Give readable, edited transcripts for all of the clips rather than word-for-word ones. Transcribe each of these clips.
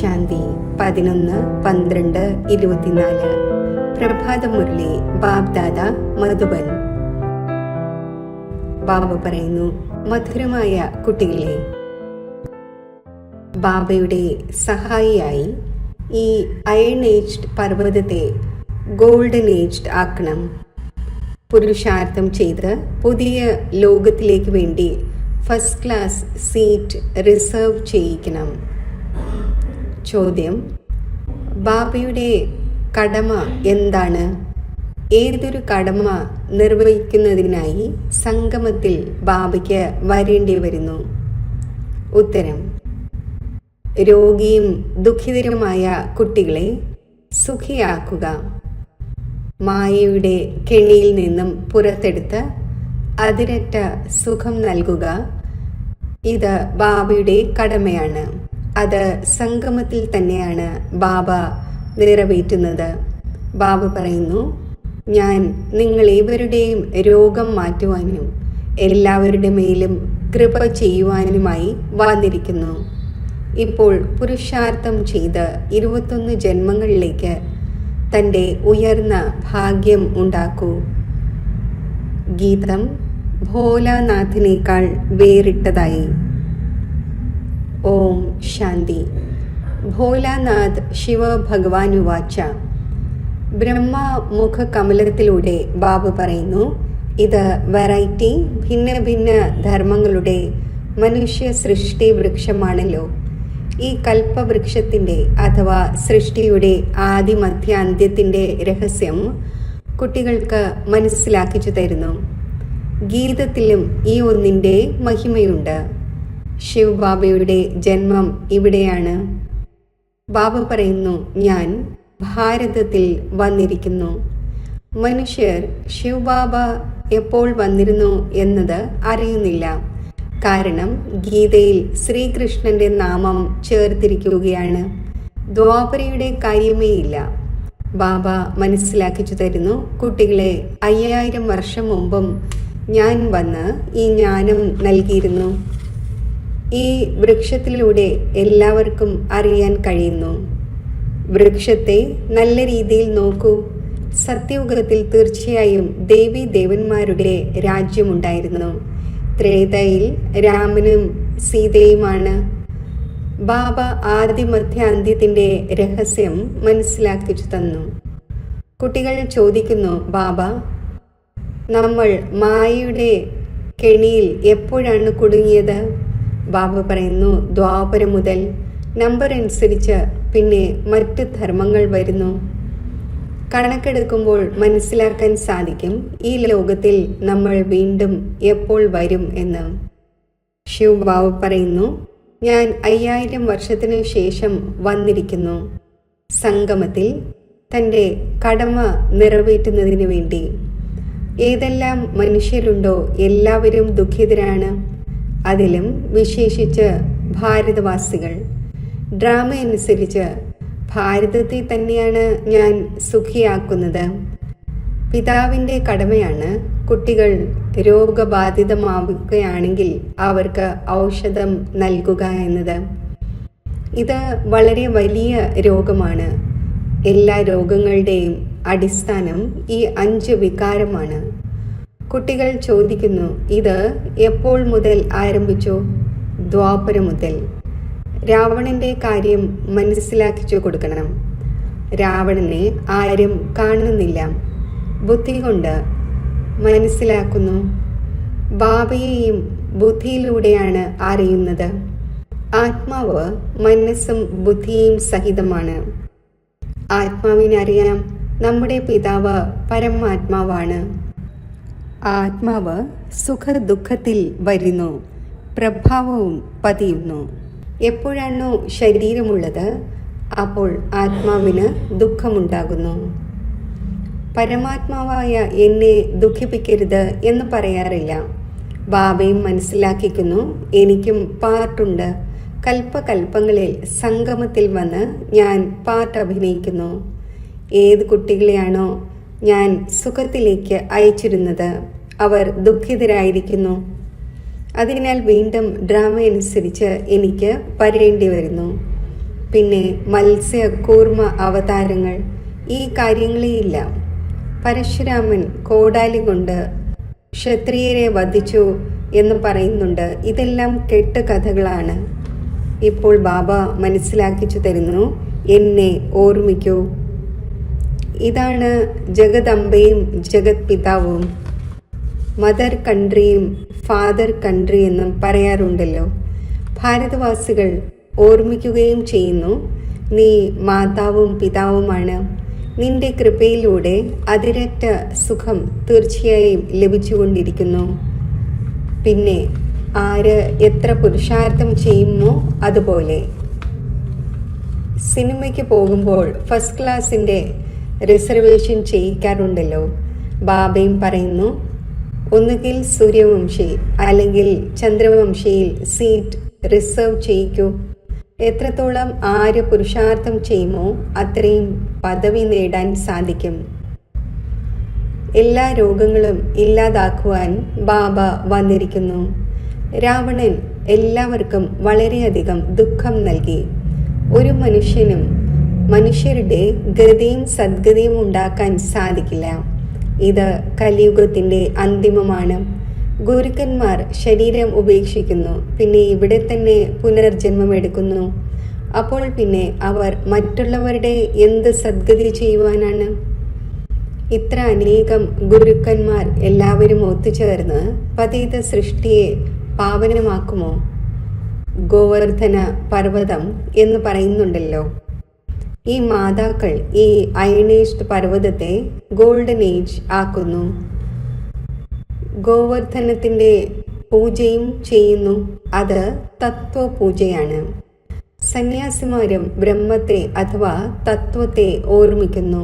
ശാന്തി 11-12-24 പ്രഭാതമുരളി ബാബ്ദാദ മധുബൻ. ബാബ പറയുന്നു, മധുരമായ കുട്ടികളെ, ബാബയുടെ സഹായിയായി ഈ അയൺ ഏജ്ഡ് പർവ്വതത്തെ ഗോൾഡൻ ഏജ്ഡ് ആക്കണം. പുരുഷാർത്ഥം ചെയ്ത് പുതിയ ലോകത്തിലേക്ക് വേണ്ടി ഫസ്റ്റ് ക്ലാസ് സീറ്റ് റിസർവ് ചെയ്യിക്കണം. ചോദ്യം: ബാബയുടെ കടമ എന്താണ്? ഏതൊരു കടമ നിർവഹിക്കുന്നതിനായി സംഗമത്തിൽ ബാബയ്ക്ക് വരേണ്ടി വരുന്നു? ഉത്തരം: രോഗിയും ദുഃഖിതരുമായ കുട്ടികളെ സുഖിയാക്കുക, മായയുടെ കെണിയിൽ നിന്നും പുറത്തെടുത്ത് അതിരറ്റ സുഖം നൽകുക. ഇത് ബാബയുടെ കടമയാണ്. അത് സംഗമത്തിൽ തന്നെയാണ് ബാബ നിറവേറ്റുന്നത്. ബാബ പറയുന്നു, ഞാൻ നിങ്ങളേവരുടെയും രോഗം മാറ്റുവാനും എല്ലാവരുടെ മേലും കൃപ ചെയ്യുവാനുമായി വന്നിരിക്കുന്നു. ഇപ്പോൾ പുരുഷാർത്ഥം ചെയ്ത് 21 ജന്മങ്ങളിലേക്ക് തൻ്റെ ഉയർന്ന ഭാഗ്യം ഉണ്ടാക്കൂ. ഗീതം ഭോലാനാഥിനേക്കാൾ വേറിട്ടതായി. ഓം ശാന്തി. ഭോലാനാഥ് ശിവ ഭഗവാനുവാച്ച. ബ്രഹ്മമുഖ കമലത്തിലൂടെ ബാബ പറയുന്നു, ഇത് വെറൈറ്റി ഭിന്ന ഭിന്ന ധർമ്മങ്ങളുടെ മനുഷ്യ സൃഷ്ടി വൃക്ഷമാണല്ലോ. ഈ കൽപ്പവൃക്ഷത്തിൻ്റെ അഥവാ സൃഷ്ടിയുടെ ആദിമധ്യാന്ത്യത്തിൻ്റെ രഹസ്യം കുട്ടികൾക്ക് മനസ്സിലാക്കിച്ചു തരുന്നു. ഗീതത്തിലും ഈ ഒന്നിൻ്റെ മഹിമയുണ്ട്. ശിവ് ബാബയുടെ ജന്മം ഇവിടെയാണ്. ബാബ പറയുന്നു, ഞാൻ ഭാരതത്തിൽ വന്നിരിക്കുന്നു. മനുഷ്യർ ശിവ് ബാബ എപ്പോൾ വന്നിരുന്നു എന്നത് അറിയുന്നില്ല. കാരണം ഗീതയിൽ ശ്രീകൃഷ്ണന്റെ നാമം ചേർത്തിരിക്കുകയാണ്. ദ്വാപരയുടെ കാര്യമേ ഇല്ല. ബാബ മനസ്സിലാക്കിച്ചു തരുന്നു, കുട്ടികളെ, 5000 വർഷം മുമ്പും ഞാൻ വന്ന് ഈ ജ്ഞാനം നൽകിയിരുന്നു. ഈ വൃക്ഷത്തിലൂടെ എല്ലാവർക്കും അറിയാൻ കഴിയുന്നു. വൃക്ഷത്തെ നല്ല രീതിയിൽ നോക്കൂ. സത്യയുഗത്തിൽ തീർച്ചയായും ദേവി ദേവന്മാരുടെ രാജ്യമുണ്ടായിരുന്നു. ത്രേതയിൽ രാമനും സീതയുമാണ്. ബാബ ആദിമധ്യാന്ത്യത്തിൻ്റെ രഹസ്യം മനസ്സിലാക്കിച്ചു തന്നു. കുട്ടികൾ ചോദിക്കുന്നു, ബാബ, നമ്മൾ മായയുടെ കെണിയിൽ എപ്പോഴാണ് കുടുങ്ങിയത്? ബാബ പറയുന്നു, ദ്വാപരം മുതൽ. നമ്പർ അനുസരിച്ച് പിന്നെ മറ്റ് ധർമ്മങ്ങൾ വരുന്നു. കണക്കെടുക്കുമ്പോൾ മനസ്സിലാക്കാൻ സാധിക്കും ഈ ലോകത്തിൽ നമ്മൾ വീണ്ടും എപ്പോൾ വരും എന്ന്. ശിവ് ബാബ പറയുന്നു, ഞാൻ 5000 വർഷത്തിനു ശേഷം വന്നിരിക്കുന്നു സംഗമത്തിൽ തൻ്റെ കടമ നിറവേറ്റുന്നതിന് വേണ്ടി. ഏതെല്ലാം മനുഷ്യരുണ്ടോ എല്ലാവരും ദുഃഖിതരാണ്. അതിലും വിശേഷിച്ച് ഭാരതവാസികൾ. ഡ്രാമ അനുസരിച്ച് ഭാരതത്തെ തന്നെയാണ് ഞാൻ സുഖിയാക്കുന്നത്. പിതാവിൻ്റെ കടമയാണ് കുട്ടികൾ രോഗബാധിതമാവുകയാണെങ്കിൽ അവർക്ക് ഔഷധം നൽകുക എന്നത്. ഇത് വളരെ വലിയ രോഗമാണ്. എല്ലാ രോഗങ്ങളുടെയും അടിസ്ഥാനം ഈ 5 വികാരമാണ്. കുട്ടികൾ ചോദിക്കുന്നു, ഇത് എപ്പോൾ മുതൽ ആരംഭിച്ചു? ദ്വാപരം മുതൽ. രാവണന്റെ കാര്യം മനസ്സിലാക്കിച്ചു കൊടുക്കണം. രാവണനെ ആരും കാണുന്നില്ല, ബുദ്ധി കൊണ്ട് മനസ്സിലാക്കുന്നു. ബാബയെയും ബുദ്ധിയിലൂടെയാണ് അറിയുന്നത്. ആത്മാവ് മനസ്സും ബുദ്ധിയും സഹിതമാണ്. ആത്മാവിനറിയാം, നമ്മുടെ പിതാവ് പരമാത്മാവാണ്. ആത്മാവ് സുഖ ദുഃഖത്തിൽ വരുന്നു, പ്രഭാവവും പതിയുന്നു. എപ്പോഴാണോ ശരീരമുള്ളത് അപ്പോൾ ആത്മാവിന് ദുഃഖമുണ്ടാകുന്നു. പരമാത്മാവായ എന്നെ ദുഃഖിപ്പിക്കരുത് എന്ന് പറയാറില്ല. ബാബയും മനസ്സിലാക്കിക്കുന്നു, എനിക്കും പാർട്ടുണ്ട്. കൽപ്പകൽപ്പങ്ങളിൽ സംഗമത്തിൽ വന്ന് ഞാൻ പാർട്ട് അഭിനയിക്കുന്നു. ഏത് കുട്ടികളെയാണോ ഞാൻ സുഖത്തിലേക്ക് അയച്ചിരുന്നത് അവർ ദുഃഖിതരായിരിക്കുന്നു. അതിനാൽ വീണ്ടും ഡ്രാമ അനുസരിച്ച് എനിക്ക് വരേണ്ടി വരുന്നു. പിന്നെ മത്സ്യ കൂർമ്മ അവതാരങ്ങൾ, ഈ കാര്യങ്ങളെയില്ല. പരശുരാമൻ കോടാലി കൊണ്ട് ക്ഷത്രിയരെ വധിച്ചു എന്ന് പറയുന്നുണ്ട്. ഇതെല്ലാം കെട്ടുകഥകളാണ്. ഇപ്പോൾ ബാബ മനസ്സിലാക്കിച്ചു തരുന്നു, എന്നെ ഓർമ്മിക്കൂ. ഇതാണ് ജഗദംബയും ജഗത് പിതാവും. മദർ കൺട്രിയും ഫാദർ കൺട്രി എന്നും പറയാറുണ്ടല്ലോ. ഭാരതവാസികൾ ഓർമ്മിക്കുകയും ചെയ്യുന്നു, നീ മാതാവും പിതാവുമാണ്. നിന്റെ കൃപയിലൂടെ അതിരറ്റ സുഖം തീർച്ചയായും ലഭിച്ചുകൊണ്ടിരിക്കുന്നു. പിന്നെ ആര് എത്ര പുരുഷാർത്ഥം ചെയ്യുമോ അതുപോലെ. സിനിമയ്ക്ക് പോകുമ്പോൾ ഫസ്റ്റ് ക്ലാസിൻ്റെ റിസർവേഷൻ ചെയ്യിക്കാറുണ്ടല്ലോ. ബാബയും പറയുന്നു, ഒന്നുകിൽ സൂര്യവംശി അല്ലെങ്കിൽ ചന്ദ്രവംശിയിൽ സീറ്റ് റിസർവ് ചെയ്യിക്കൂ. എത്രത്തോളം ആര് പുരുഷാർത്ഥം ചെയ്യുമോ അത്രയും പദവി നേടാൻ സാധിക്കും. എല്ലാ രോഗങ്ങളും ഇല്ലാതാക്കുവാൻ ബാബ വന്നിരിക്കുന്നു. രാവണൻ എല്ലാവർക്കും വളരെയധികം ദുഃഖം നൽകി. ഒരു മനുഷ്യനും മനുഷ്യരുടെ ഗതിയും സദ്ഗതിയും ഉണ്ടാക്കാൻ സാധിക്കില്ല. ഇത് കലിയുഗത്തിൻ്റെ അന്തിമമാണ്. ഗുരുക്കന്മാർ ശരീരം ഉപേക്ഷിക്കുന്നു, പിന്നെ ഇവിടെ തന്നെ പുനർജന്മം എടുക്കുന്നു. അപ്പോൾ പിന്നെ അവർ മറ്റുള്ളവരുടെ എന്ത് സദ്ഗതി ചെയ്യുവാനാണ്? ഇത്ര അനേകം ഗുരുക്കന്മാർ എല്ലാവരും ഒത്തുചേർന്ന് പതിത സൃഷ്ടിയെ പാവനമാക്കുമോ? ഗോവർദ്ധന പർവ്വതം എന്ന് പറയുന്നുണ്ടല്ലോ. ഈ മാതാക്കൾ ഈ അയണേജ് പർവ്വതത്തെ ഗോൾഡൻ ഏജ് ആക്കുന്നു. ഗോവർദ്ധനത്തിൻ്റെ പൂജയും ചെയ്യുന്നു. അത് തത്വപൂജയാണ്. സന്യാസിമാരും ബ്രഹ്മത്തെ അഥവാ തത്വത്തെ ഓർമ്മിക്കുന്നു.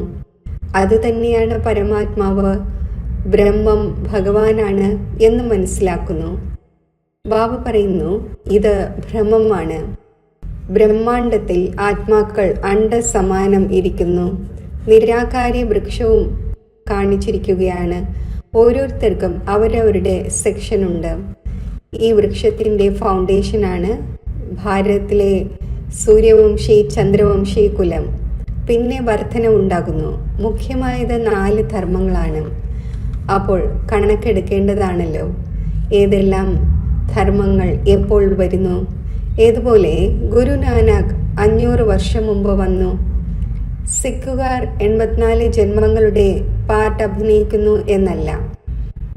അതുതന്നെയാണ് പരമാത്മാവ്, ബ്രഹ്മം ഭഗവാനാണ് എന്ന് മനസ്സിലാക്കുന്നു. ബാബ പറയുന്നു, ഇത് ഭ്രമമാണ്. ബ്രഹ്മാണ്ടത്തിൽ ആത്മാക്കൾ അണ്ഡസമാനം ഇരിക്കുന്നു. നിരാകാരി വൃക്ഷവും കാണിച്ചിരിക്കുകയാണ്. ഓരോരുത്തർക്കും അവരവരുടെ സെക്ഷനുണ്ട്. ഈ വൃക്ഷത്തിൻ്റെ ഫൗണ്ടേഷനാണ് ഭാരതത്തിലെ സൂര്യവംശി ചന്ദ്രവംശി കുലം. പിന്നെ വർധന ഉണ്ടാകുന്നു. മുഖ്യമായത് 4 ധർമ്മങ്ങളാണ്. അപ്പോൾ കണക്കെടുക്കേണ്ടതാണല്ലോ, ഏതെല്ലാം ധർമ്മങ്ങൾ എപ്പോൾ വരുന്നു. ഏതുപോലെ ഗുരുനാനാക്ക് 500 വർഷം മുമ്പ് വന്നു. സിഖുകാർ 84 ജന്മങ്ങളുടെ പാർട്ട് അഭിനയിക്കുന്നു എന്നല്ല.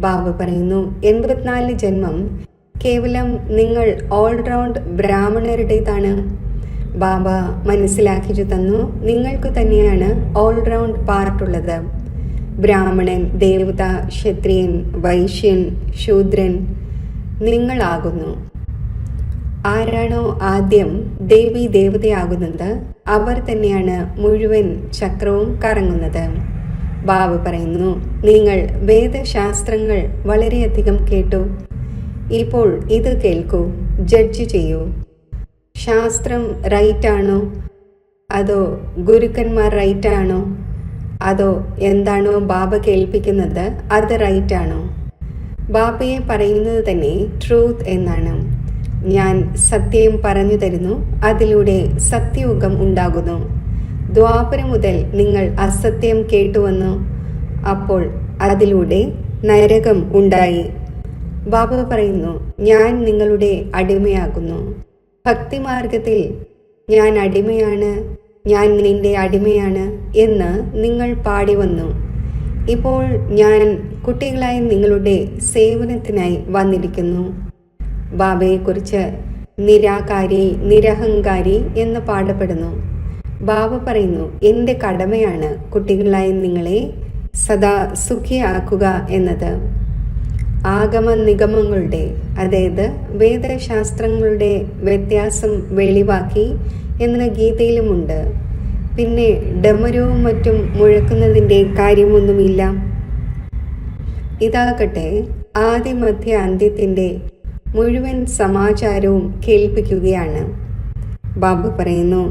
ബാബ പറയുന്നു, 84 ജന്മം കേവലം നിങ്ങൾ ഓൾറൗണ്ട് ബ്രാഹ്മണരുടേതാണ്. ബാബ മനസ്സിലാക്കിച്ചു തന്നു, നിങ്ങൾക്ക് തന്നെയാണ് ഓൾറൗണ്ട് പാർട്ടുള്ളത്. ബ്രാഹ്മണൻ, ദേവത, ക്ഷത്രിയൻ, വൈശ്യൻ, ശൂദ്രൻ നിങ്ങളാകുന്നു. ആരാണോ ആദ്യം ദേവി ദേവതയാകുന്നത് അവർ തന്നെയാണ് മുഴുവൻ ചക്രവും കറങ്ങുന്നത്. ബാബ പറയുന്നു, നിങ്ങൾ വേദശാസ്ത്രങ്ങൾ വളരെയധികം കേട്ടു. ഇപ്പോൾ ഇത് കേൾക്കൂ, ജഡ്ജ് ചെയ്യൂ. ശാസ്ത്രം റൈറ്റാണോ, അതോ ഗുരുക്കന്മാർ റൈറ്റാണോ, അതോ എന്താണോ ബാബ കേൾപ്പിക്കുന്നത് അത് റൈറ്റാണോ? ബാബയെ പറയുന്നത് തന്നെ ട്രൂത്ത് എന്നാണ്. ഞാൻ സത്യം പറഞ്ഞു തരുന്നു, അതിലൂടെ സത്യയുഗം ഉണ്ടാകുന്നു. ദ്വാപരം മുതൽ നിങ്ങൾ അസത്യം കേട്ടുവന്നു, അപ്പോൾ അതിലൂടെ നരകം ഉണ്ടായി. ബാബ പറയുന്നു, ഞാൻ നിങ്ങളുടെ അടിമയാകുന്നു. ഭക്തിമാർഗത്തിൽ ഞാൻ അടിമയാണ്, ഞാൻ നിന്റെ അടിമയാണ് എന്ന് നിങ്ങൾ പാടി വന്നു. ഇപ്പോൾ ഞാൻ കുട്ടികളായി നിങ്ങളുടെ സേവനത്തിനായി വന്നിരിക്കുന്നു. ബാബയെക്കുറിച്ച് നിരാകാരി, നിരഹങ്കാരി എന്ന് പാടപ്പെടുന്നു. ബാബ പറയുന്നു, എൻ്റെ കടമയാണ് കുട്ടികളായി നിങ്ങളെ സദാ സുഖിയാക്കുക എന്നത്. ആഗമ നിഗമങ്ങളുടെ, അതായത് വേദശാസ്ത്രങ്ങളുടെ വ്യത്യാസം വെളിവാക്കി എന്ന് ഗീതയിലുമുണ്ട്. പിന്നെ ഡമരുവും മറ്റും മുഴക്കുന്നതിൻ്റെ കാര്യമൊന്നുമില്ല. ഇതാകട്ടെ ആദിമധ്യ അന്ത്യത്തിൻ്റെ മുഴുവൻ സമാചാരവും കേൾപ്പിക്കുകയാണ്. ബാബു പറയുന്നു,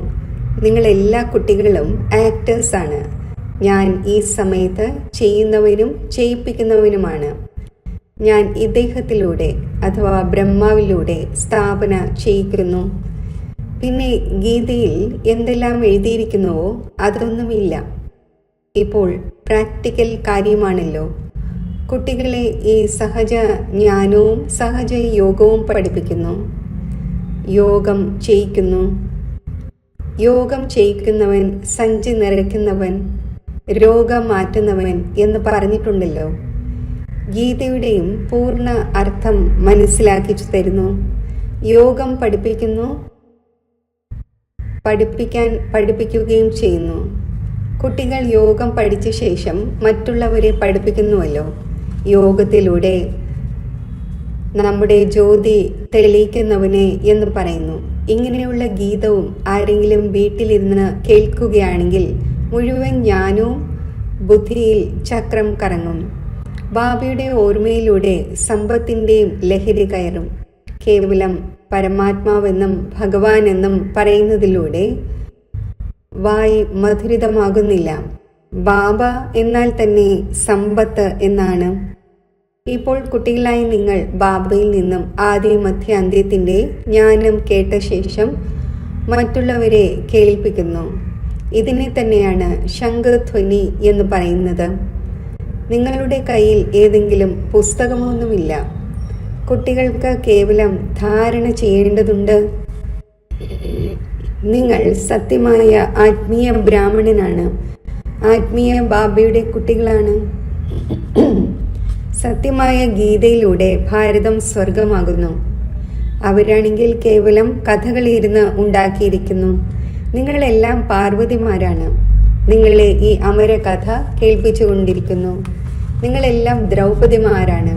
നിങ്ങളെല്ലാ കുട്ടികളും ആക്ടേഴ്സാണ്. ഞാൻ ഈ സമയത്ത് ചെയ്യുന്നവനും ചെയ്യിപ്പിക്കുന്നവനുമാണ്. ഞാൻ ഇദ്ദേഹത്തിലൂടെ അഥവാ ബ്രഹ്മാവിലൂടെ സ്ഥാപന ചെയ്യിക്കുന്നു. പിന്നെ ഗീതയിൽ എന്തെല്ലാം എഴുതിയിരിക്കുന്നുവോ അതൊന്നുമില്ല. ഇപ്പോൾ പ്രാക്ടിക്കൽ കാര്യമാണല്ലോ. കുട്ടികളെ ഈ സഹജ ജ്ഞാനവും സഹജ യോഗവും പഠിപ്പിക്കുന്നു. യോഗം ചെയ്യിക്കുന്നു. യോഗം ചെയ്യിക്കുന്നവൻ സഞ്ചി നിറയ്ക്കുന്നവൻ രോഗം മാറ്റുന്നവൻ എന്ന് പറഞ്ഞിട്ടുണ്ടല്ലോ. ഗീതയുടെയും പൂർണ്ണ അർത്ഥം മനസ്സിലാക്കിച്ചു തരുന്നു. യോഗം പഠിപ്പിക്കുന്നു, പഠിപ്പിക്കുകയും ചെയ്യുന്നു. കുട്ടികൾ യോഗം പഠിച്ച ശേഷം മറ്റുള്ളവരെ പഠിപ്പിക്കുന്നുവല്ലോ. യോഗത്തിലൂടെ നമ്മുടെ ജ്യോതി തെളിയിക്കുന്നവനെ എന്ന് പറയുന്നു. ഇങ്ങനെയുള്ള ഗീതവും ആരെങ്കിലും വീട്ടിലിരുന്ന് കേൾക്കുകയാണെങ്കിൽ മുഴുവൻ ജ്ഞാനവും ബുദ്ധിയിൽ ചക്രം കറങ്ങും. ബാബയുടെ ഓർമ്മയിലൂടെ സമ്പത്തിൻ്റെയും ലഹരി കയറും. കേവലം പരമാത്മാവെന്നും ഭഗവാൻ എന്നും പറയുന്നതിലൂടെ വായ് മധുരിതമാകുന്നില്ല. ബാബ എന്നാൽ തന്നെ സമ്പത്ത് എന്നാണ്. ഇപ്പോൾ കുട്ടികളായി നിങ്ങൾ ബാബയിൽ നിന്നും ആദ്യ മധ്യ അന്ത്യത്തിൻ്റെ ജ്ഞാനം കേട്ട ശേഷം മറ്റുള്ളവരെ കേൾപ്പിക്കുന്നു. ഇതിനെ തന്നെയാണ് ശംഖധ്വനി എന്ന് പറയുന്നത്. നിങ്ങളുടെ കയ്യിൽ ഏതെങ്കിലും പുസ്തകമൊന്നുമില്ല. കുട്ടികൾക്ക് കേവലം ധാരണ ചെയ്യേണ്ടതുണ്ട്. നിങ്ങൾ സത്യമായ ആത്മീയ ബ്രാഹ്മണനാണ്. ആത്മീയ ബാബയുടെ കുട്ടികളാണ്. സത്യമായ ഗീതയിലൂടെ ഭാരതം സ്വർഗമാകുന്നു. അവരാണെങ്കിൽ കേവലം കഥകളിരുന്ന് ഉണ്ടാക്കിയിരിക്കുന്നു. നിങ്ങളെല്ലാം പാർവതിമാരാണ്. നിങ്ങളെ ഈ അമര കഥ കേൾപ്പിച്ചുകൊണ്ടിരിക്കുന്നു. നിങ്ങളെല്ലാം ദ്രൗപദിമാരാണ്.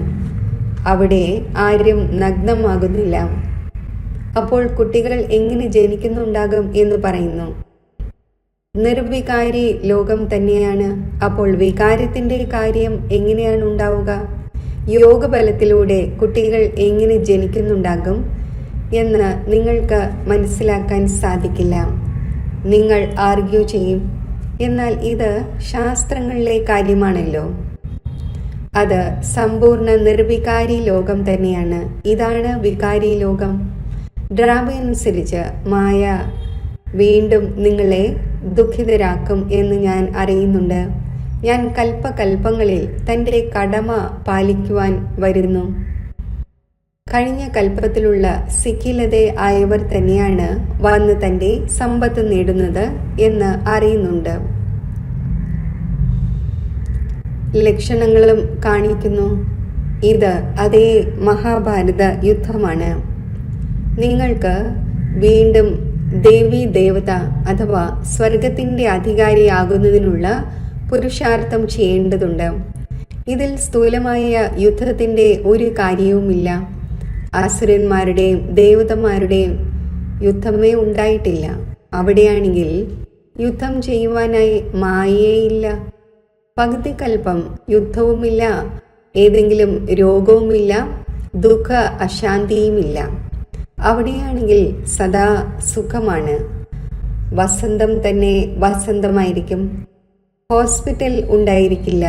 അവിടെ ആരും നഗ്നമാകുന്നില്ല. അപ്പോൾ കുട്ടികൾ എങ്ങനെ ജനിക്കുന്നുണ്ടാകും എന്ന് പറയുന്നു. നിർവികാരി ലോകം തന്നെയാണ്. അപ്പോൾ വികാരത്തിൻ്റെ കാര്യം എങ്ങനെയാണ് ഉണ്ടാവുക? യോഗബലത്തിലൂടെ കുട്ടികൾ എങ്ങനെ ജനിക്കുന്നുണ്ടാകും എന്ന് നിങ്ങൾക്ക് മനസ്സിലാക്കാൻ സാധിക്കില്ല. നിങ്ങൾ ആർഗ്യൂ ചെയ്യും. എന്നാൽ ഇത് ശാസ്ത്രങ്ങളിലെ കാര്യമാണല്ലോ. അത് സമ്പൂർണ്ണ നിർവികാരി ലോകം തന്നെയാണ്. ഇതാണ് വികാരി ലോകം. ഡ്രാമയനുസരിച്ച് മായ വീണ്ടും നിങ്ങളെ ദുഃഖിതരാക്കും എന്ന് ഞാൻ അറിയുന്നുണ്ട്. ഞാൻ കൽപ്പകൽപ്പങ്ങളിൽ തൻ്റെ കടമ പാലിക്കുവാൻ വരുന്നു. കഴിഞ്ഞ കൽപ്പത്തിലുള്ള സിഖിലത ആയവർ തന്നെയാണ് വന്ന് തൻ്റെ സമ്പത്ത് നേടുന്നത് എന്ന് അറിയുന്നുണ്ട്. ലക്ഷണങ്ങളും കാണിക്കുന്നു. ഇത് അതേ മഹാഭാരത യുദ്ധമാണ്. നിങ്ങൾക്ക് വീണ്ടും ദേവി ദേവത അഥവാ സ്വർഗത്തിൻ്റെ അധികാരിയാകുന്നതിനുള്ള പുരുഷാർത്ഥം ചെയ്യേണ്ടതുണ്ട്. ഇതിൽ സ്ഥൂലമായ യുദ്ധത്തിൻ്റെ ഒരു കാര്യവുമില്ല. അസുരന്മാരുടെയും ദേവതമാരുടെയും യുദ്ധമേ ഉണ്ടായിട്ടില്ല. അവിടെയാണെങ്കിൽ യുദ്ധം ചെയ്യുവാനായി മായയില്ല. പകുതി കൽപ്പം യുദ്ധവുമില്ല, ഏതെങ്കിലും രോഗവുമില്ല, ദുഃഖ അശാന്തിയുമില്ല. അവിടെയാണെങ്കിൽ സദാ സുഖമാണ്. വസന്തം തന്നെ വസന്തമായിരിക്കും. ഹോസ്പിറ്റൽ ഉണ്ടായിരിക്കില്ല.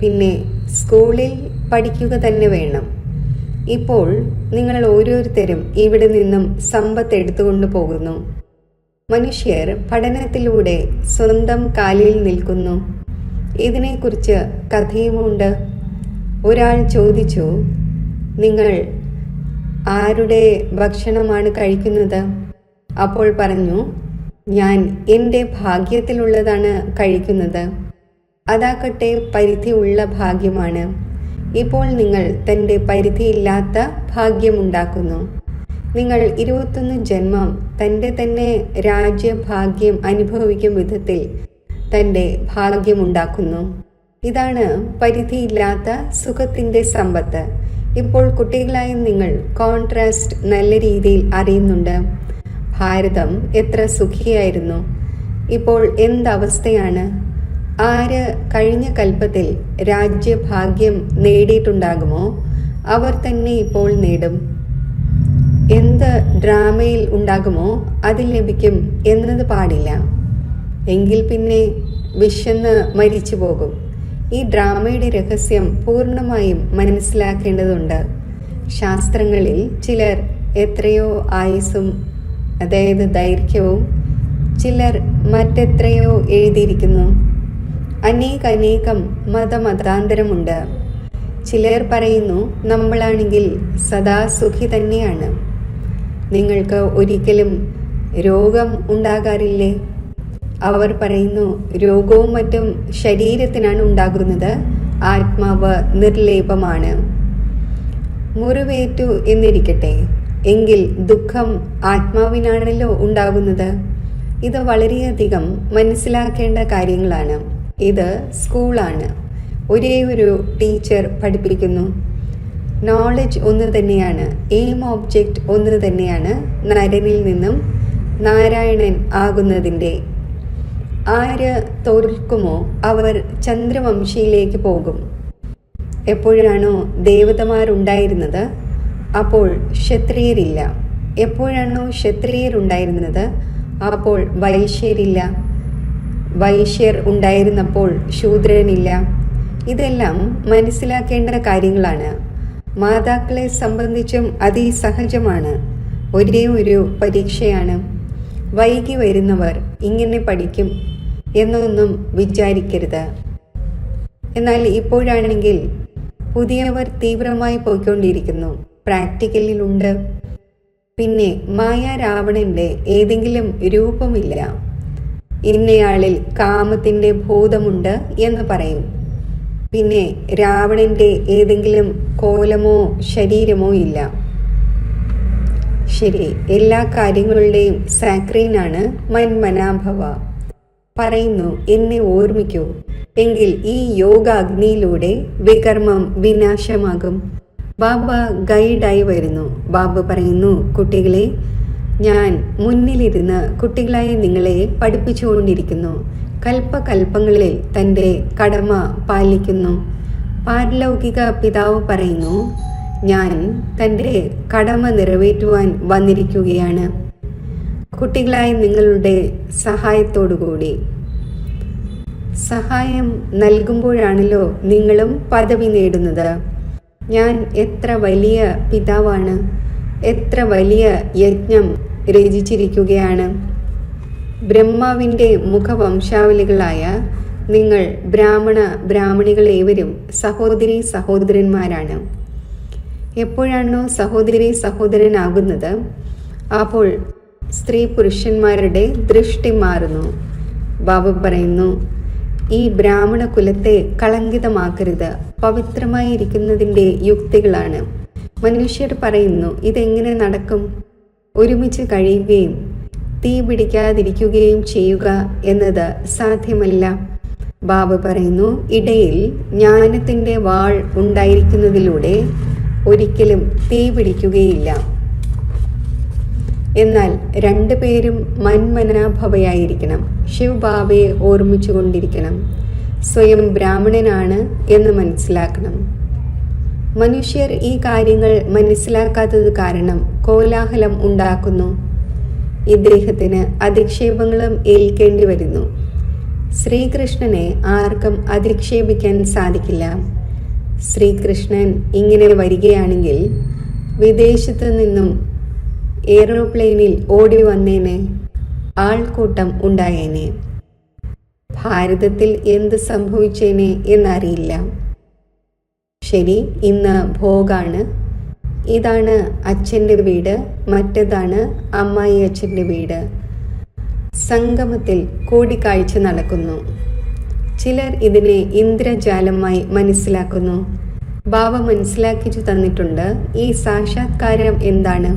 പിന്നെ സ്കൂളിൽ പഠിക്കുക തന്നെ വേണം. ഇപ്പോൾ നിങ്ങൾ ഓരോരുത്തരും ഇവിടെ നിന്നും സമ്പത്ത് എടുത്തുകൊണ്ട് പോകുന്നു. മനുഷ്യർ പഠനത്തിലൂടെ സ്വന്തം കാലിൽ നിൽക്കുന്നു. ഇതിനെക്കുറിച്ച് കഥയുമുണ്ട്. ഒരാൾ ചോദിച്ചു, നിങ്ങൾ ആരുടെ ഭക്ഷണമാണ് കഴിക്കുന്നത്? അപ്പോൾ പറഞ്ഞു, ഞാൻ എൻ്റെ ഭാഗ്യത്തിലുള്ളതാണ് കഴിക്കുന്നത്. അതാകട്ടെ പരിധിയുള്ള ഭാഗ്യമാണ്. ഇപ്പോൾ നിങ്ങൾ തൻ്റെ പരിധിയില്ലാത്ത ഭാഗ്യമുണ്ടാക്കുന്നു. നിങ്ങൾ 21 ജന്മം തൻ്റെ തന്നെ രാജ്യഭാഗ്യം അനുഭവിക്കും വിധത്തിൽ തൻ്റെ ഭാഗ്യമുണ്ടാക്കുന്നു. ഇതാണ് പരിധിയില്ലാത്ത സുഖത്തിൻ്റെ സമ്പത്ത്. ഇപ്പോൾ കുട്ടികളായ നിങ്ങൾ കോൺട്രാസ്റ്റ് നല്ല രീതിയിൽ അറിയുന്നുണ്ട്. ഭാരതം എത്ര സുഖിയായിരുന്നു. ഇപ്പോൾ എന്തവസ്ഥയാണ്? ആര് കഴിഞ്ഞ കൽപ്പത്തിൽ രാജ്യഭാഗ്യം നേടിയിട്ടുണ്ടാകുമോ അവർ തന്നെ ഇപ്പോൾ നേടും. എന്ത് ഡ്രാമയിൽ ഉണ്ടാകുമോ അത് ലഭിക്കും എന്നത് പാടില്ല. എങ്കിൽ പിന്നെ വിശന്ന് മരിച്ചു പോകും. ഈ ഡ്രാമയുടെ രഹസ്യം പൂർണ്ണമായും മനസ്സിലാക്കേണ്ടതുണ്ട്. ശാസ്ത്രങ്ങളിൽ ചിലർ എത്രയോ ആയുസ്സും അതായത് ദൈർഘ്യവും ചിലർ മറ്റെത്രയോ എഴുതിയിരിക്കുന്നു. അനേകം മതമതാന്തരമുണ്ട്. ചിലർ പറയുന്നു നമ്മളാണെങ്കിൽ സദാ സുഖി തന്നെയാണ്. നിങ്ങൾക്ക് ഒരിക്കലും രോഗം ഉണ്ടാകാറില്ലേ? അവർ പറയുന്നു രോഗവും മറ്റും ശരീരത്തിനാണ് ഉണ്ടാകുന്നത്, ആത്മാവ് നിർലേപമാണ്. മുറിവേറ്റു എന്നിരിക്കട്ടെ, എങ്കിൽ ദുഃഖം ആത്മാവിനാണല്ലോ ഉണ്ടാകുന്നത്. ഇത് വളരെയധികം മനസ്സിലാക്കേണ്ട കാര്യങ്ങളാണ്. ഇത് സ്കൂളാണ്. ഒരേ ഒരു ടീച്ചർ പഠിപ്പിക്കുന്നു. നോളജ് ഒന്ന് തന്നെയാണ്, എയിം ഓബ്ജക്റ്റ് ഒന്ന് തന്നെയാണ്. നരനിൽ നിന്നും നാരായണൻ ആകുന്നതിൻ്റെ ആര് തോൽക്കുമോ അവർ ചന്ദ്രവംശിയിലേക്ക് പോകും. എപ്പോഴാണോ ദേവതമാരുണ്ടായിരുന്നത് അപ്പോൾ ക്ഷത്രിയരില്ല. എപ്പോഴാണോ ക്ഷത്രിയരുണ്ടായിരുന്നത് അപ്പോൾ വൈശ്യരില്ല. വൈശ്യർ ഉണ്ടായിരുന്നപ്പോൾ ശൂദ്രനില്ല. ഇതെല്ലാം മനസ്സിലാക്കേണ്ട കാര്യങ്ങളാണ്. മാതാക്കളെ സംബന്ധിച്ചും അതിസഹജമാണ്. ഒരേ ഒരു പരീക്ഷയാണ്. വൈകി വരുന്നവർ ഇങ്ങനെ പഠിക്കും എന്നൊന്നും വിചാരിക്കരുത്. എന്നാൽ ഇപ്പോഴാണെങ്കിൽ പുതിയവർ തീവ്രമായി പോയിക്കൊണ്ടിരിക്കുന്നു. പ്രാക്ടിക്കലിലുണ്ട്. പിന്നെ മായ രാവണന്റെ ഏതെങ്കിലും രൂപമില്ല. ഇന്നയാളിൽ കാമത്തിന്റെ ഭൂതമുണ്ട് എന്ന് പറയും. പിന്നെ രാവണന്റെ ഏതെങ്കിലും കോലമോ ശരീരമോ ഇല്ല. ശരി, എല്ലാ കാര്യങ്ങളുടെയും സാക്രീനാണ് മന്മനാഭവ. പറയുന്നു എന്നെ ഓർമ്മിക്കൂ, എങ്കിൽ ഈ യോഗാഗ്നിയിലൂടെ വികർമ്മം വിനാശമാകും. ബാബ ഗൈഡായി വരുന്നു. ബാബ പറയുന്നു, കുട്ടികളെ, ഞാൻ മുന്നിലിരുന്ന് കുട്ടികളായി നിങ്ങളെ പഠിപ്പിച്ചുകൊണ്ടിരിക്കുന്നു. കൽപ്പകൽപ്പങ്ങളിൽ തൻ്റെ കടമ പാലിക്കുന്നു. പാരലൗകിക പിതാവ് പറയുന്നു, ഞാൻ തൻ്റെ കടമ നിറവേറ്റുവാൻ വന്നിരിക്കുകയാണ്. കുട്ടികളായി നിങ്ങളുടെ സഹായത്തോടുകൂടി. സഹായം നൽകുമ്പോഴാണല്ലോ നിങ്ങളും പദവി നേടുന്നത്. ഞാൻ എത്ര വലിയ പിതാവാണ്, എത്ര വലിയ യജ്ഞം രചിച്ചിരിക്കുകയാണ്. ബ്രഹ്മാവിൻ്റെ മുഖവംശാവലികളായ നിങ്ങൾ ബ്രാഹ്മണികളേവരും സഹോദരി സഹോദരന്മാരാണ്. എപ്പോഴാണോ സഹോദരി സഹോദരനാകുന്നത് അപ്പോൾ സ്ത്രീ പുരുഷന്മാരുടെ ദൃഷ്ടി മാറുന്നു. ബാബ പറയുന്നു, ഈ ബ്രാഹ്മണ കുലത്തെ കളങ്കിതമാക്കരുത്. പവിത്രമായിരിക്കുന്നതിൻ്റെ യുക്തികളാണ്. മനുഷ്യർ പറയുന്നു, ഇതെങ്ങനെ നടക്കും? ഒരുമിച്ച് കഴിയുകയും തീ പിടിക്കാതിരിക്കുകയും ചെയ്യുക എന്നത് സാധ്യമല്ല. ബാബ പറയുന്നു, ഇടയിൽ ജ്ഞാനത്തിൻ്റെ വാൾ ഉണ്ടായിരിക്കുന്നതിലൂടെ ഒരിക്കലും തീ പിടിക്കുകയില്ല. എന്നാൽ രണ്ടുപേരും മന്മനാഭവയായിരിക്കണം. ശിവ് ബാബയെ ഓർമ്മിച്ചുകൊണ്ടിരിക്കണം. സ്വയം ബ്രാഹ്മണനാണ് എന്ന് മനസ്സിലാക്കണം. മനുഷ്യർ ഈ കാര്യങ്ങൾ മനസ്സിലാക്കാത്തത് കാരണം കോലാഹലം ഉണ്ടാക്കുന്നു. ഇദ്ദേഹത്തിന് അധിക്ഷേപങ്ങളും ഏൽക്കേണ്ടി വരുന്നു. ശ്രീകൃഷ്ണനെ ആർക്കും അധിക്ഷേപിക്കാൻ സാധിക്കില്ല. ശ്രീകൃഷ്ണൻ ഇങ്ങനെ വരികയാണെങ്കിൽ വിദേശത്തു നിന്നും എയ്റോപ്ലെയിനിൽ ഓടി വന്നേനെ, ആൾക്കൂട്ടം ഉണ്ടായേനെ. ഭാരതത്തിൽ എന്ത് സംഭവിച്ചേനെ എന്നറിയില്ല. ശരി, ഇന്ന് ഭോഗാണ്. ഇതാണ് അച്ഛൻ്റെ വീട്, മറ്റേതാണ് അമ്മായി അച്ഛൻ്റെ വീട്. സംഗമത്തിൽ കൂടിക്കാഴ്ച നടക്കുന്നു. ചിലർ ഇതിനെ ഇന്ദ്രജാലമായി മനസ്സിലാക്കുന്നു. ബാബ മനസ്സിലാക്കിച്ചു തന്നിട്ടുണ്ട് ഈ സാക്ഷാത്കാരം എന്താണ്.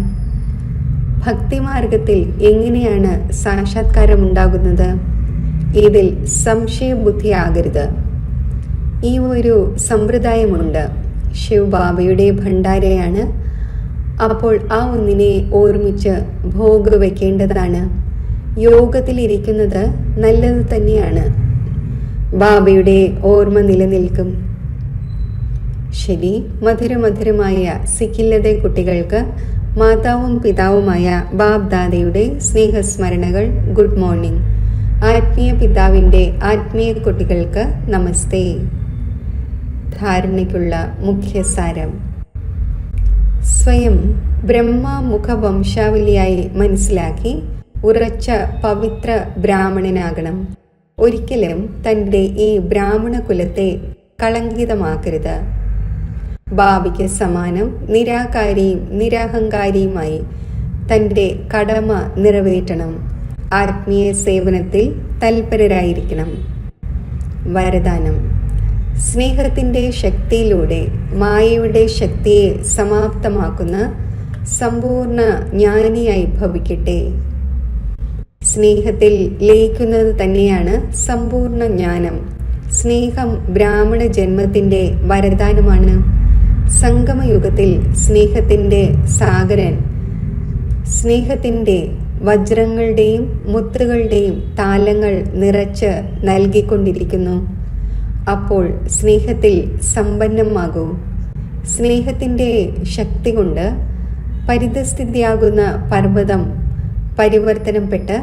ഭക്തിമാർഗത്തിൽ എങ്ങനെയാണ് സാക്ഷാത്കാരം ഉണ്ടാകുന്നത്? ഇതിൽ സംശയബുദ്ധിയാകരുത്. ഈ ഒരു സമ്പ്രദായമുണ്ട്. ശിവ് ബാബയുടെ ഭണ്ഡാരയാണ്. അപ്പോൾ ആ ഒന്നിനെ ഓർമ്മിച്ച് ഭോഗ് വയ്ക്കേണ്ടതാണ്. യോഗത്തിലിരിക്കുന്നത് നല്ലത് തന്നെയാണ്. ബാബയുടെ ഓർമ്മ നിലനിൽക്കും. ശരി, മധുരമധുരമായ സിക്കില്ലതെ കുട്ടികൾക്ക് മാതാവും പിതാവുമായ ബാബ് ദാദയുടെ സ്നേഹസ്മരണകൾ. Good morning. ആത്മീയ പിതാവിൻ്റെ ആത്മീയ കുട്ടികൾക്ക് നമസ്തേ. ധാരണയ്ക്കുള്ള മുഖ്യസാരം. സ്വയം ബ്രഹ്മമുഖ വംശാവലിയായി മനസ്സിലാക്കി ഉറച്ച പവിത്ര ബ്രാഹ്മണനാകണം. ഒരിക്കലും തൻ്റെ ഈ ബ്രാഹ്മണ കുലത്തെ കളങ്കിതമാക്കരുത്. ബാബയ്ക്ക് സമാനം നിരാകാരിയും നിരഹങ്കാരിയുമായി തൻ്റെ കടമ നിറവേറ്റണം. ആത്മീയ സേവനത്തിൽ തൽപരരായിരിക്കണം. വരദാനം: സ്നേഹത്തിൻ്റെ ശക്തിയിലൂടെ മായയുടെ ശക്തിയെ സമാപ്തമാക്കുന്ന സമ്പൂർണ്ണ ജ്ഞാനിയായി ഭവിക്കട്ടെ. സ്നേഹത്തിൽ ലയിക്കുന്നത് തന്നെയാണ് സമ്പൂർണ്ണ ജ്ഞാനം. സ്നേഹം ബ്രാഹ്മണ ജന്മത്തിൻ്റെ വരദാനമാണ്. സംഗമയുഗത്തിൽ സ്നേഹത്തിൻ്റെ സാഗരൻ സ്നേഹത്തിൻ്റെ വജ്രങ്ങളുടെയും മുത്തുകളുടെയും താലങ്ങൾ നിറച്ച് നൽകിക്കൊണ്ടിരിക്കുന്നു. അപ്പോൾ സ്നേഹത്തിൽ സമ്പന്നമാകൂ. സ്നേഹത്തിൻ്റെ ശക്തി കൊണ്ട് പരിതസ്ഥിതിയാകുന്ന പർവ്വതം പരിവർത്തനപ്പെട്ട്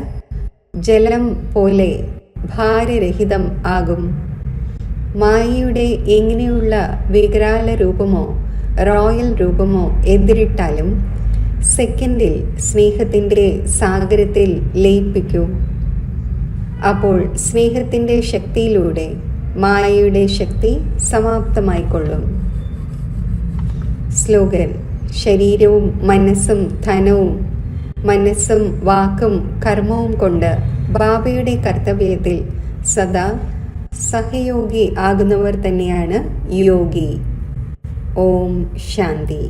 ജലം പോലെ ഭാരരഹിതം ആകും. മായയുടെ എങ്ങനെയുള്ള വികരാല രൂപമോ റോയൽ രൂപമോ എതിരിട്ടാലും സെക്കൻഡിൽ സ്നേഹത്തിൻ്റെ സാഗരത്തിൽ ലയിപ്പിക്കൂ. അപ്പോൾ സ്നേഹത്തിൻ്റെ ശക്തിയിലൂടെ മായയുടെ ശക്തി സമാപ്തമായിക്കൊള്ളും. സ്ലോഗൻ: ശരീരവും മനസ്സും ധനവും, മനസ്സും വാക്കും കർമ്മവും കൊണ്ട് ബാബയുടെ കർത്തവ്യത്തിൽ സദാ സഹയോഗി ആകുന്നവർ തന്നെയാണ് യോഗി. ഓം ശാന്തി.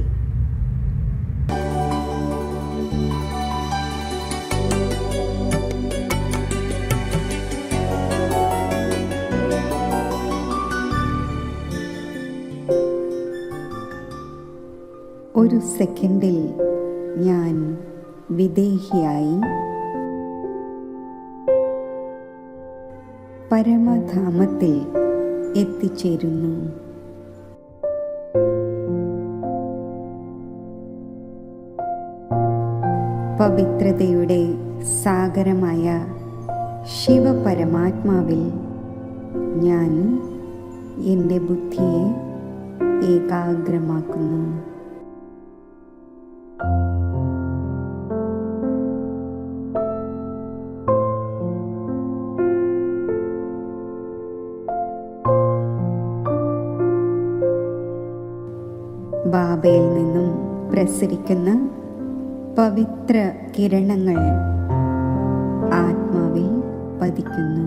ഒരു സെക്കൻഡിൽ ഞാൻ വിദേഹിയായി പരമധാമത്തിൽ എത്തിച്ചേരുന്നു. പവിത്രതയുടെ സാഗരമായ ശിവപരമാത്മാവിൽ ഞാൻ എൻ്റെ ബുദ്ധിയെ ഏകാഗ്രമാക്കുന്നു. ബാബയിൽ നിന്നും പ്രസരിക്കുന്ന പവിത്ര കിരണങ്ങൾ ആത്മാവിൽ പതിക്കുന്നു.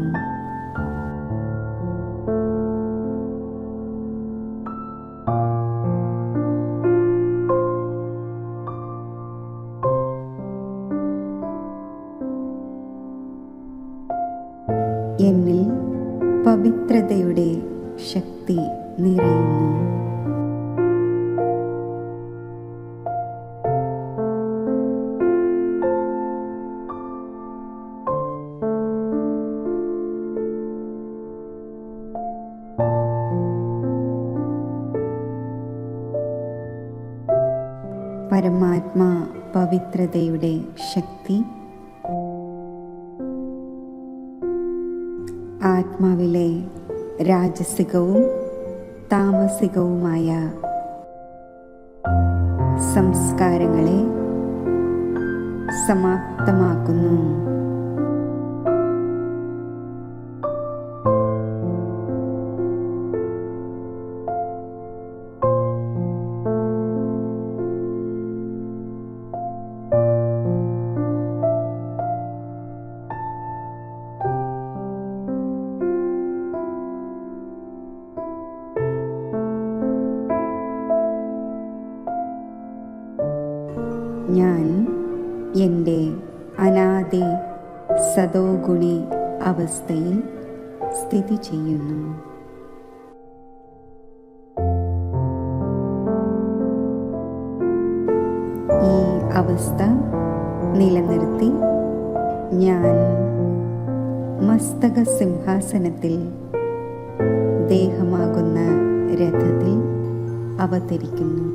എന്നിൽ പവിത്രതയുടെ ശക്തി നിറയുന്നു. പരമാത്മാ പവിത്രതയുടെ ശക്തി ആത്മാവിലെ രാജസികവും താമസികവുമായ സംസ്കാരങ്ങളെ സമാപ്തമാക്കുന്നു. ഞാൻ എൻ്റെ അനാദി സദോഗുണി അവസ്ഥയിൽ സ്ഥിതി ചെയ്യുന്നു. ഈ അവസ്ഥ നിലനിർത്തി ഞാൻ മസ്തക സിംഹാസനത്തിൽ ദേഹമാകുന്ന രഥത്തിൽ അവതരിക്കുന്നു.